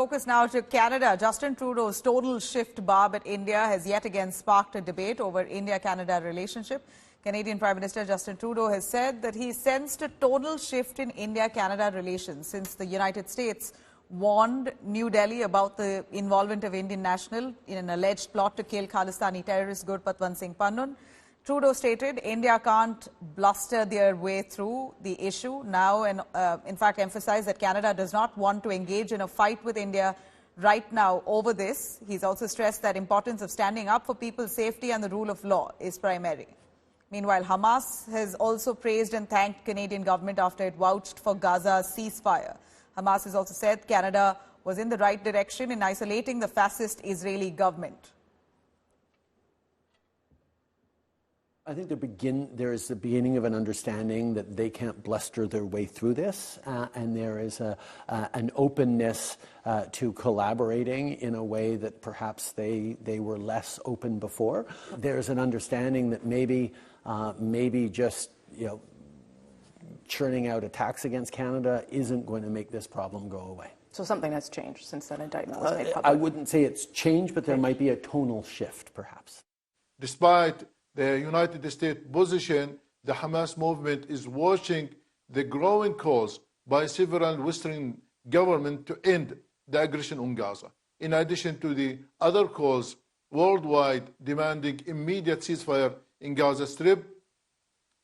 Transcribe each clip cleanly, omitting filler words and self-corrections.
Focus now to Canada. Justin Trudeau's tonal shift barb at India has yet again sparked a debate over India-Canada relationship. Canadian Prime Minister Justin Trudeau has said that he sensed a tonal shift in India-Canada relations since the United States warned New Delhi about the involvement of Indian national in an alleged plot to kill Khalistani terrorist Gurpatwant Singh Pannun. Trudeau stated India can't bluster their way through the issue now and in fact emphasized that Canada does not want to engage in a fight with India right now over this. He's also stressed that importance of standing up for people's safety and the rule of law is primary. Meanwhile, Hamas has also praised and thanked Canadian government after it vouched for Gaza's ceasefire. Hamas has also said Canada was in the right direction in isolating the fascist Israeli government. I think there is the beginning of an understanding that they can't bluster their way through this, and there is an openness to collaborating in a way that perhaps they were less open before. There's an understanding that maybe just churning out attacks against Canada isn't going to make this problem go away. So something has changed since that indictment was made public? I wouldn't say it's changed, but there might be a tonal shift, perhaps. Despite the United States position, the Hamas movement is watching the growing calls by several Western governments to end the aggression on Gaza. In addition to the other calls worldwide demanding immediate ceasefire in Gaza Strip,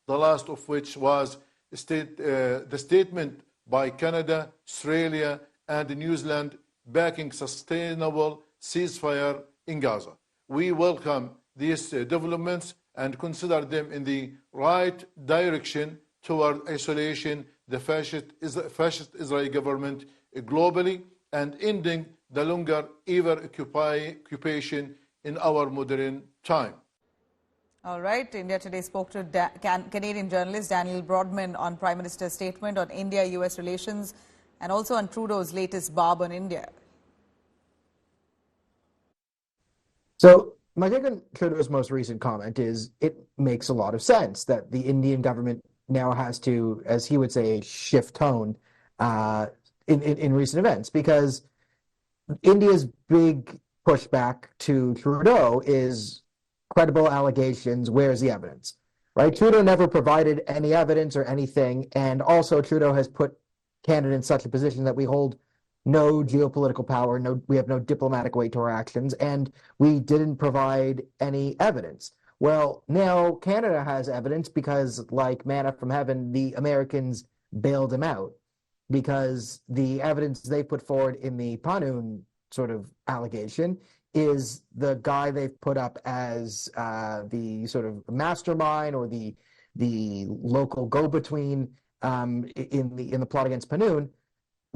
the last of which was the statement by Canada, Australia, and New Zealand backing sustainable ceasefire in Gaza. We welcome these developments and consider them in the right direction toward isolation the fascist Israeli government globally and ending the longer ever occupation in our modern time. All right. India Today spoke to Canadian journalist Daniel Broadman on Prime Minister's statement on India-US relations and also on Trudeau's latest barb on India. So my take on Trudeau's most recent comment is it makes a lot of sense that the Indian government now has to, as he would say, shift tone in recent events, because India's big pushback to Trudeau is credible allegations. Where's the evidence? Right? Trudeau never provided any evidence or anything, and also Trudeau has put Canada in such a position that we hold no geopolitical power, we have no diplomatic weight to our actions, and we didn't provide any evidence. Well, now Canada has evidence because, like manna from heaven, the Americans bailed him out, because the evidence they put forward in the Pannun sort of allegation is the guy they've put up as the sort of mastermind or the local go-between in the plot against Pannun.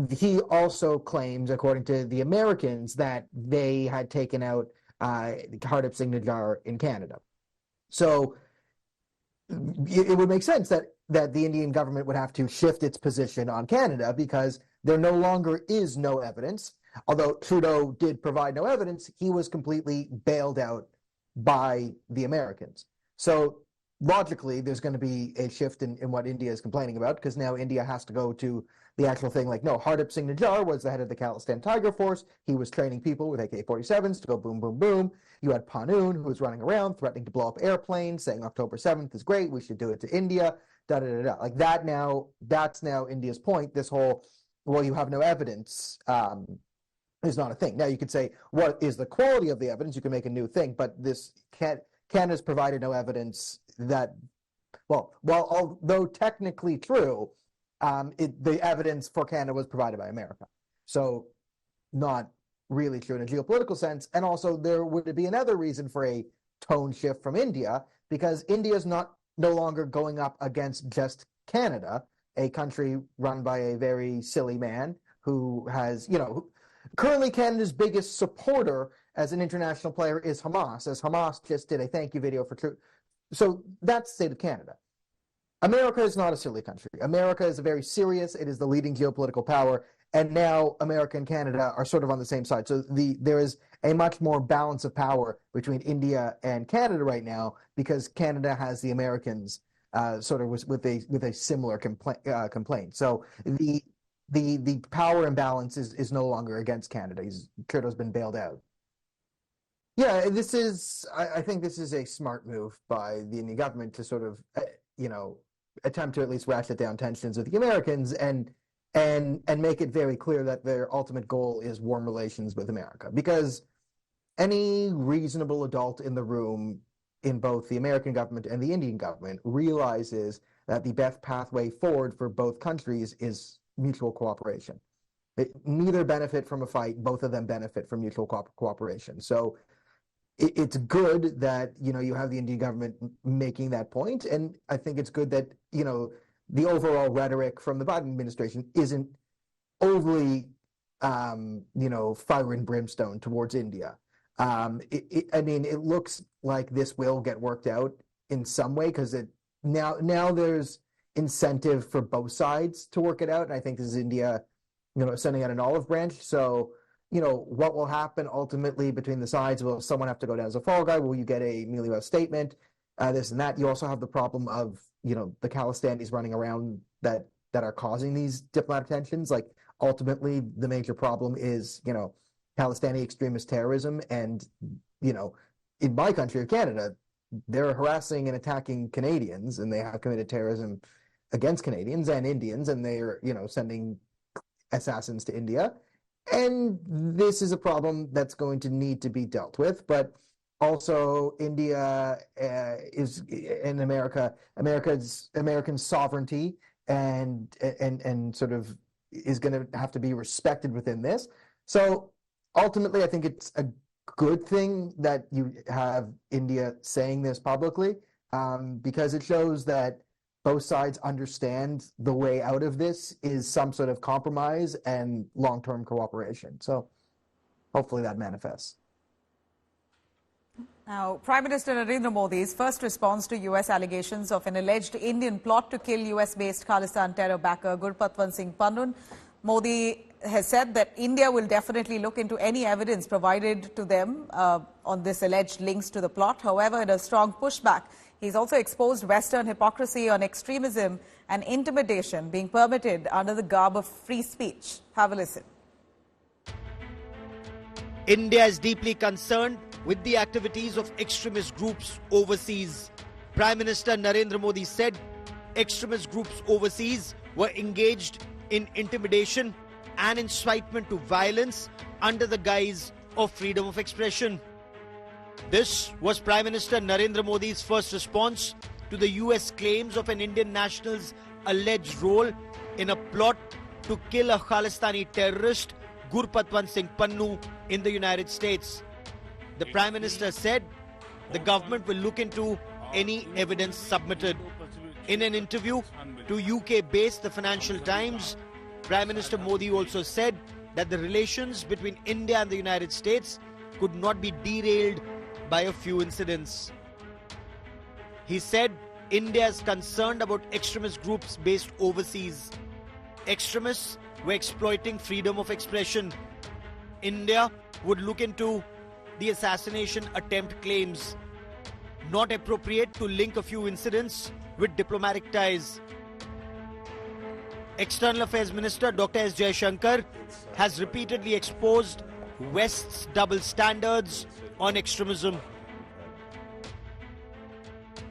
He also claims, according to the Americans, that they had taken out Hardip Singh Nijjar in Canada. So it would make sense that the Indian government would have to shift its position on Canada, because there no longer is no evidence. Although Trudeau did provide no evidence, he was completely bailed out by the Americans. So logically, there's going to be a shift in what India is complaining about, because now India has to go to the actual thing like, no, Hardip Singh Nijjar was the head of the Khalistani Tiger Force. He was training people with AK-47s to go boom, boom, boom. You had Pannun, who was running around threatening to blow up airplanes, saying October 7th is great, we should do it to India, da-da-da-da. Like that now, that's now India's point. This whole, well, you have no evidence is not a thing. Now you could say, what is the quality of the evidence? You can make a new thing, but this Canada's provided no evidence that, well, although technically true, the evidence for Canada was provided by America. So not really true in a geopolitical sense. And also there would be another reason for a tone shift from India, because India is no longer going up against just Canada, a country run by a very silly man who has, currently Canada's biggest supporter as an international player is Hamas, as Hamas just did a thank you video for Trudeau. So that's the state of Canada. America is not a silly country. America is very serious. It is the leading geopolitical power. And now America and Canada are sort of on the same side. So there is a much more balance of power between India and Canada right now, because Canada has the Americans sort of with a similar complaint. So the power imbalance is no longer against Canada. Trudeau's been bailed out. Yeah, I think this is a smart move by the Indian government to sort of, attempt to at least ratchet down tensions with the Americans and make it very clear that their ultimate goal is warm relations with America. Because any reasonable adult in the room in both the American government and the Indian government realizes that the best pathway forward for both countries is mutual cooperation. Neither benefit from a fight, both of them benefit from mutual cooperation. So it's good that, you have the Indian government making that point. And I think it's good that, the overall rhetoric from the Biden administration isn't overly, fire and brimstone towards India. It looks like this will get worked out in some way because now there's incentive for both sides to work it out. And I think this is India, sending out an olive branch. So, what will happen ultimately between the sides? Will someone have to go down as a fall guy? Will you get a mealy-mouthed statement? This and that. You also have the problem of, the Khalistanis running around that are causing these diplomatic tensions. Like, ultimately, the major problem is, Khalistani extremist terrorism. And, in my country of Canada, they're harassing and attacking Canadians, and they have committed terrorism against Canadians and Indians, and they're, sending assassins to India. And this is a problem that's going to need to be dealt with. But also, India is in American sovereignty and sort of is going to have to be respected within this. So ultimately, I think it's a good thing that you have India saying this publicly, because it shows that both sides understand the way out of this is some sort of compromise and long-term cooperation. So hopefully that manifests. Now, Prime Minister Narendra Modi's first response to U.S. allegations of an alleged Indian plot to kill U.S.-based Khalistan terror backer Gurpatwant Singh Pannun. Modi has said that India will definitely look into any evidence provided to them on this alleged links to the plot. However, in a strong pushback, he's also exposed Western hypocrisy on extremism and intimidation being permitted under the garb of free speech. Have a listen. India is deeply concerned with the activities of extremist groups overseas. Prime Minister Narendra Modi said extremist groups overseas were engaged in intimidation and incitement to violence under the guise of freedom of expression. This was Prime Minister Narendra Modi's first response to the US claims of an Indian national's alleged role in a plot to kill a Khalistani terrorist, Gurpatwant Singh Pannun, in the United States. The Prime Minister said the government will look into any evidence submitted. In an interview to UK-based The Financial Times, Prime Minister Modi also said that the relations between India and the United States could not be derailed by a few incidents. He said India is concerned about extremist groups based overseas. Extremists were exploiting freedom of expression. India would look into the assassination attempt claims. Not appropriate to link a few incidents with diplomatic ties. External Affairs Minister Dr. S. Jaishankar has repeatedly exposed West's double standards on extremism.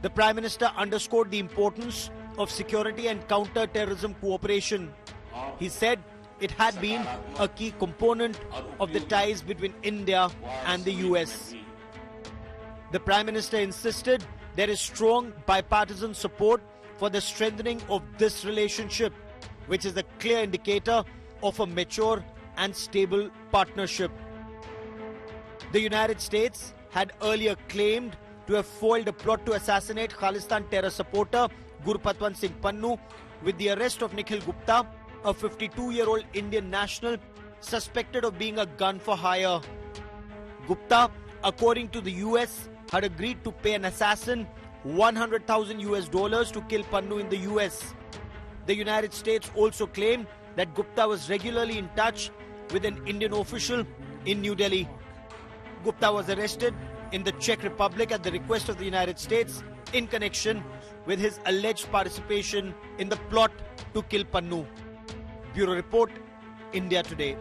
The Prime Minister underscored the importance of security and counter-terrorism cooperation. He said it had been a key component of the ties between India and the US. The Prime Minister insisted there is strong bipartisan support for the strengthening of this relationship, which is a clear indicator of a mature and stable partnership. The United States had earlier claimed to have foiled a plot to assassinate Khalistan terror supporter Gurpatwant Singh Pannun with the arrest of Nikhil Gupta, a 52-year-old Indian national suspected of being a gun for hire. Gupta, according to the US, had agreed to pay an assassin $100,000 to kill Pannun in the US. The United States also claimed that Gupta was regularly in touch with an Indian official in New Delhi. Gupta was arrested in the Czech Republic at the request of the United States in connection with his alleged participation in the plot to kill Pannun. Bureau Report, India Today.